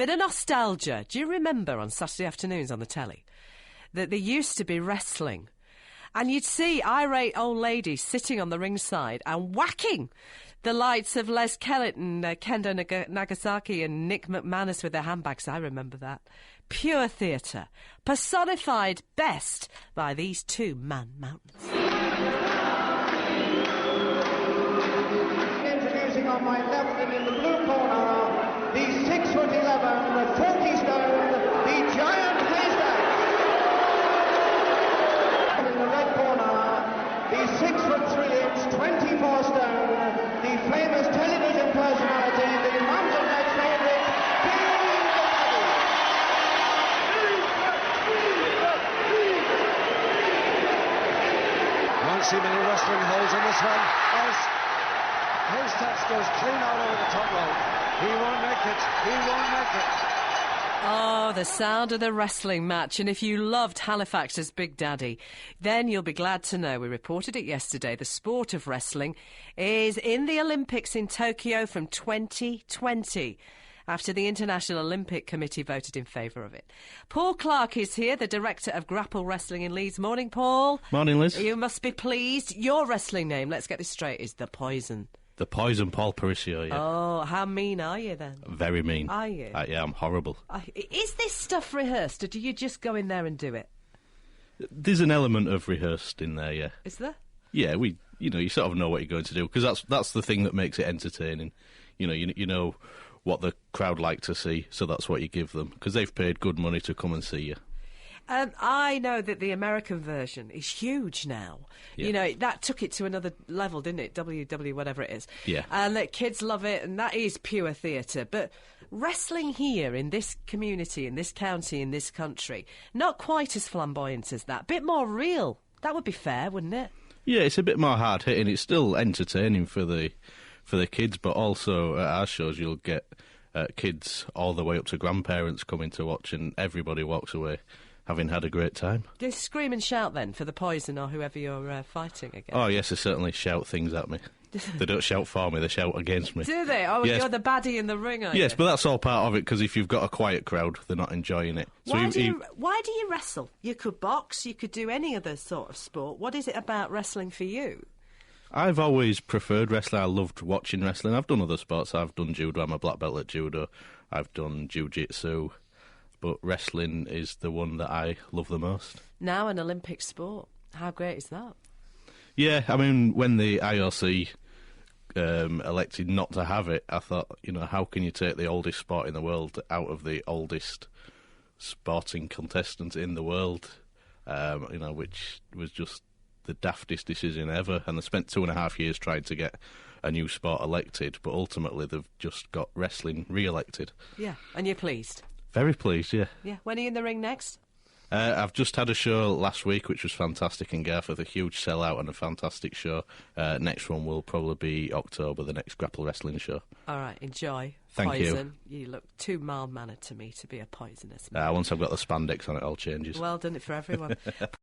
Bit of nostalgia. Do you remember on Saturday afternoons on the telly that there used to be wrestling? And you'd see irate old ladies sitting on the ringside and whacking the likes of Les Kellett and Kendo Nagasaki and Nick McManus with their handbags. I remember that. Pure theatre, personified best by these two man-mountains. Introducing on my left and in the blue corner, the 6'11", 40 stone, the giant haystack. In the red corner, the 6'3", 24 stone, the famous television personality, the mums and dads favourite, Won't see many wrestling holes in this one as Haystack goes clean out over the top rope. He won't make it. He won't make it. Oh, the sound of the wrestling match. And if you loved Halifax's Big Daddy, then you'll be glad to know, we reported it yesterday, the sport of wrestling is in the Olympics in Tokyo from 2020. After the International Olympic Committee voted in favour of it. Paul Clark is here, the Director of Grapple Wrestling in Leeds. Morning, Paul. Morning, Liz. You must be pleased. Your wrestling name, let's get this straight, is The Poison. The Poison, Paul Parisio, yeah. Oh, how mean are you then? Very mean. Are you? Yeah, I'm horrible. Is this stuff rehearsed, or do you just go in there and do it? There's an element of rehearsed in there, yeah. Is there? Yeah, you sort of know what you're going to do, because that's the thing that makes it entertaining. You know what the crowd like to see, so that's what you give them, because they've paid good money to come and see you. I know that the American version is huge now. Yeah. You know, that took it to another level, didn't it? WW, whatever it is. Yeah. And that kids love it, and that is pure theatre. But wrestling here in this community, in this county, in this country, not quite as flamboyant as that. Bit more real. That would be fair, wouldn't it? Yeah, it's a bit more hard-hitting. It's still entertaining for the kids, but also at our shows you'll get kids all the way up to grandparents coming to watch, and everybody walks away having had a great time. Do they scream and shout then for the Poison or whoever you're fighting against? Oh yes, they certainly shout things at me. They don't shout for me, they shout against me. Do they? Oh, yes. You're the baddie in the ring, are you? Yes, but that's all part of it, because if you've got a quiet crowd, they're not enjoying it. Why do you wrestle? You could box, you could do any other sort of sport. What is it about wrestling for you? I've always preferred wrestling. I loved watching wrestling. I've done other sports. I've done judo. I'm a black belt at judo. I've done jiu-jitsu. But wrestling is the one that I love the most. Now an Olympic sport. How great is that? Yeah, I mean, when the IOC elected not to have it, I thought, how can you take the oldest sport in the world out of the oldest sporting contestant in the world, which was just the daftest decision ever. And they spent 2.5 years trying to get a new sport elected, but ultimately they've just got wrestling re-elected. Yeah, and you're pleased? Very pleased, yeah. Yeah. When are you in the ring next? I've just had a show last week, which was fantastic in Garforth, a huge sellout and a fantastic show. Next one will probably be October, the next Grapple Wrestling show. All right, enjoy. Thank Poison. You look too mild-mannered to me to be a poisonous man. Once I've got the spandex on, it all changes. Well done it for everyone.